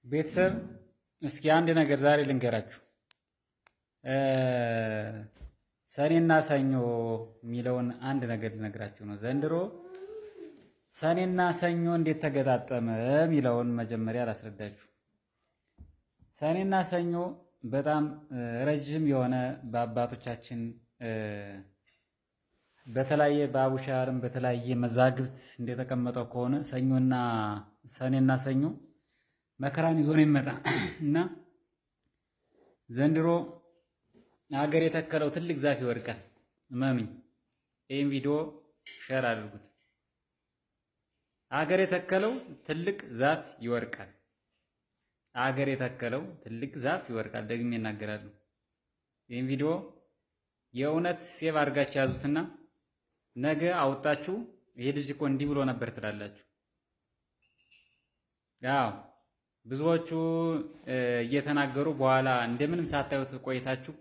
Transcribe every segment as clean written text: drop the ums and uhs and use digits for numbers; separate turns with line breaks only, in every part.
ቤተሰብ እስኪ አንድ ነገር ዛሬ ልንገራችሁ። ሰኔና ሰኞ የሚለውን አንድ ነገር ልነግራችሁ ነው። ዘንድሮ ሰኔና ሰኞ እንዴት ተገጣጠመ የሚለውን መጀመሪያ ላስረዳችሁ። ሰኔና ሰኞ በጣም ረጅም የሆነ በአባቶቻችን በተለያየ በአቡሻርም በተለያየ መዛግብት እንደተቀመጠው ከሆነ ሰኔና ሰኞ መከራን ይዞ ነው የሚመጣ እና ዘንድሮ ሀገር የተከለው ትልቅ ዛፍ ይወድቃል። እመኑኝ፣ ይህን ቪዲዮ ሼር አድርጉት። ሀገር የተከለው ትልቅ ዛፍ ይወድቃል። ሀገር የተከለው ትልቅ ዛፍ ይወድቃል። ደግሜ እናገራለሁ። ይህን ቪዲዮ የእውነት ሴቭ አድርጋችሁ ያዙትና ነገ አውጣችሁ ይሄ ልጅ እኮ እንዲህ ብሎ ነበር ትላላችሁ። ያው ብዙዎቹ እየተናገሩ በኋላ እንደምንም ሳታዩት ቆይታችሁ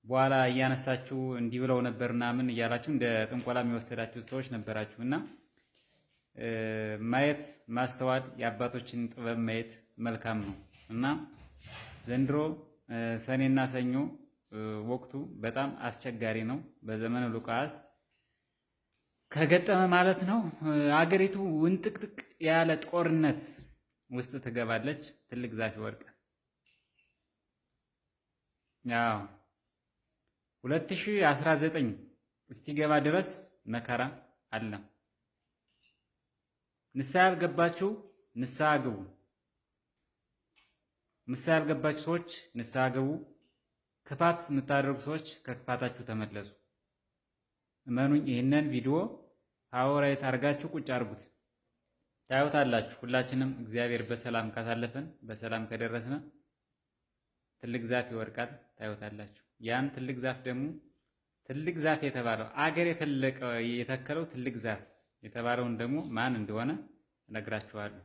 በኋላ እያነሳችሁ እንዲህ ብለው ነበርና ምን እያላችሁ እንደ ጥንቆላ የሚወሰዳችሁ ሰዎች ነበራችሁ እና ማየት ማስተዋል የአባቶችን ጥበብ ማየት መልካም ነው እና ዘንድሮ ሰኔና ሰኞ ወቅቱ በጣም አስቸጋሪ ነው። በዘመነ ሉቃስ ከገጠመ ማለት ነው አገሪቱ ውንጥቅጥቅ ያለ ጦርነት ውስጥ ትገባለች። ትልቅ ዛፍ ይወድቃል። ያው 2019 እስኪገባ ድረስ መከራ አለ። ንስሐ ያልገባችሁ ንስሐ ግቡ። ንስሐ ያልገባችሁ ሰዎች ንስሐ ግቡ። ክፋት የምታደርጉ ሰዎች ከክፋታችሁ ተመለሱ። እመኑኝ፣ ይህንን ቪዲዮ ፋቮራይት አድርጋችሁ ቁጭ አድርጉት። ታዩታላችሁ። ሁላችንም እግዚአብሔር በሰላም ካሳለፈን በሰላም ከደረስነ ትልቅ ዛፍ ይወድቃል። ታዩታላችሁ። ያን ትልቅ ዛፍ ደግሞ ትልቅ ዛፍ የተባለው አገር የተከለው ትልቅ ዛፍ የተባለውን ደግሞ ማን እንደሆነ እነግራችኋለሁ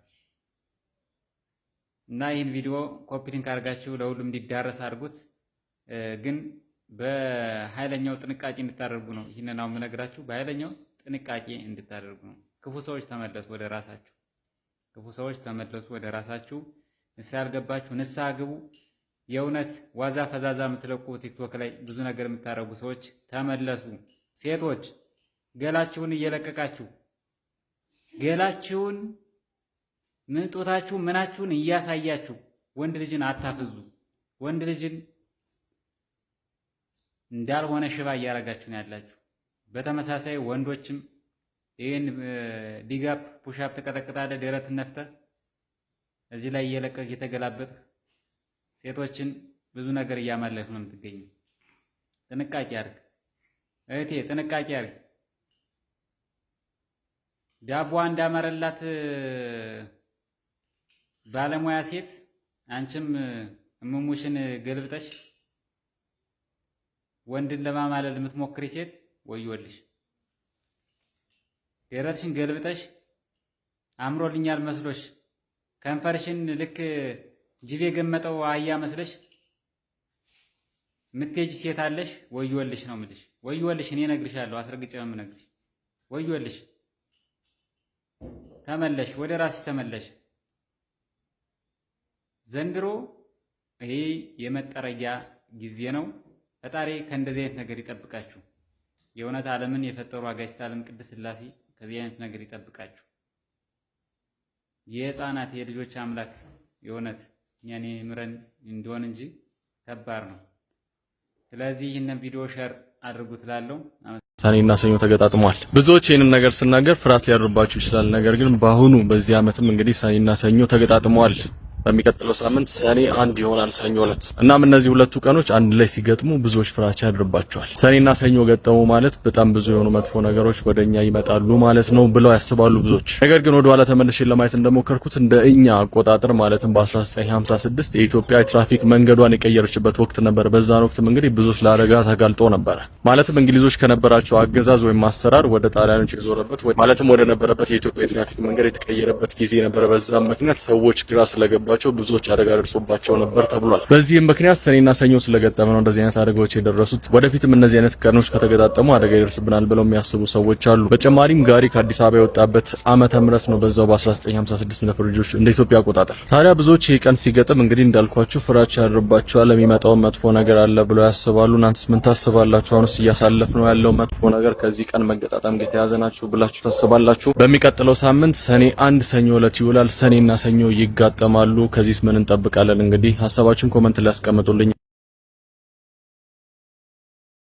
እና ይህን ቪዲዮ ኮፒ ሊንክ አድርጋችሁ ለሁሉም እንዲዳረስ አድርጉት። ግን በኃይለኛው ጥንቃቄ እንድታደርጉ ነው። ይህንን አሁን የምነግራችሁ በኃይለኛው ጥንቃቄ እንድታደርጉ ነው። ክፉ ሰዎች ተመለሱ ወደ ራሳችሁ። ክፉ ሰዎች ተመለሱ ወደ ራሳችሁ። ንስሐ ያልገባችሁ ንስሐ ግቡ። የእውነት ዋዛ ፈዛዛ የምትለቁ ቲክቶክ ላይ ብዙ ነገር የምታደርጉ ሰዎች ተመለሱ። ሴቶች ገላችሁን እየለቀቃችሁ ገላችሁን ምንጦታችሁ ምናችሁን እያሳያችሁ ወንድ ልጅን አታፍዙ። ወንድ ልጅን እንዳልሆነ ሽባ እያረጋችሁ ነው ያላችሁ። በተመሳሳይ ወንዶችም ይህን ዲጋፕ ፑሻፕ ተቀጠቅጣለህ፣ ደረትን ነፍተህ እዚህ ላይ እየለቀቅ እየተገላበጥህ ሴቶችን ብዙ ነገር እያማለክ ነው የምትገኘው። ጥንቃቄ አድርግ እህቴ፣ ጥንቃቄ አድርግ። ዳቦዋ እንዳመረላት ባለሙያ ሴት አንቺም እምሙሽን ገልብጠሽ ወንድን ለማማለል የምትሞክሪ ሴት ወዮልሽ። ደረትሽን ገልብጠሽ አምሮልኛል መስሎሽ ከንፈርሽን ልክ ጅብ የገመጠው አህያ መስለሽ ምትሄጂ ሴት አለሽ። ወዮልሽ ነው የምልሽ። ወዮልሽ። እኔ እነግርሻለሁ፣ አስረግጬ ነው የምነግርሽ። ወዮልሽ። ተመለሽ፣ ወደ ራስሽ ተመለሽ። ዘንድሮ ይሄ የመጠረጊያ ጊዜ ነው። ፈጣሪ ከእንደዚህ አይነት ነገር ይጠብቃችሁ። የእውነት ዓለምን የፈጠሩ አጋዕዝተ ዓለም ቅድስት ሥላሴ ከዚህ አይነት ነገር ይጠብቃችሁ። የሕፃናት የልጆች አምላክ የእውነት እኛን ምረን እንደሆን እንጂ ከባድ ነው። ስለዚህ ይህንን ቪዲዮ ሼር አድርጉት እላለሁ።
ሰኔና ሰኞ ተገጣጥሟል። ብዙዎች ይህንን ነገር ስናገር ፍርሃት ሊያድርባችሁ ይችላል። ነገር ግን በዚህ ዓመትም እንግዲህ ሰኔና ሰኞ ተገጣጥመዋል። በሚቀጥለው ሳምንት ሰኔ 1 ይሆናል ሰኞ ዕለት። እናም እነዚህ ሁለቱ ቀኖች አንድ ላይ ሲገጥሙ ብዙዎች ፍራቻ ያድርባቸዋል። ሰኔና ሰኞ ገጠሙ ማለት በጣም ብዙ የሆኑ መጥፎ ነገሮች ወደኛ ይመጣሉ ማለት ነው ብለው ያስባሉ ብዙዎች። ነገር ግን ወደ ኋላ ተመልሼ ለማየት እንደሞከርኩት እንደ እኛ አቆጣጠር ማለትም በ1956 የኢትዮጵያ የትራፊክ መንገዷን የቀየረችበት ወቅት ነበር። በዛን ወቅትም እንግዲህ ብዙዎች ለአደጋ ተጋልጠው ነበር። ማለትም እንግሊዞች ከነበራቸው አገዛዝ ወይም አሰራር ወደ ጣሊያኖች የዞረበት ማለትም ወደ ነበረበት የኢትዮጵያ የትራፊክ መንገድ የተቀየረበት ጊዜ ነበር። በዛም ምክንያት ሰዎች ግራ ስለገባ ሳይደርስባቸው ብዙዎች አደጋ ደርሶባቸው ነበር ተብሏል። በዚህም ምክንያት ሰኔና ሰኞ ስለገጠመ ነው እንደዚህ አይነት አደጋዎች የደረሱት። ወደፊትም እነዚህ አይነት ቀኖች ከተገጣጠሙ አደጋ ይደርስብናል ብለው የሚያስቡ ሰዎች አሉ። በተጨማሪም ጋሪ ከአዲስ አበባ የወጣበት ዓመተ ምህረት ነው በዛው በ1956 እንደ ፈረንጆች እንደ ኢትዮጵያ አቆጣጠር። ታዲያ ብዙዎች ይህ ቀን ሲገጥም እንግዲህ እንዳልኳችሁ ፍራቻ ያድርባቸዋል። የሚመጣው መጥፎ ነገር አለ ብለው ያስባሉ። እናንተስ ምን ታስባላችሁ? አሁንስ እያሳለፍነው ያለው መጥፎ ነገር ከዚህ ቀን መገጣጠም ጋር የተያዘ ናችሁ ብላችሁ ታስባላችሁ? በሚቀጥለው ሳምንት ሰኔ 1 ሰኞ ዕለት ይውላል። ሰኔና ሰኞ ይጋጠማሉ። ከዚህስ ምን እንጠብቃለን? እንግዲህ ሐሳባችሁን ኮሜንት ላይ አስቀምጡልኝ።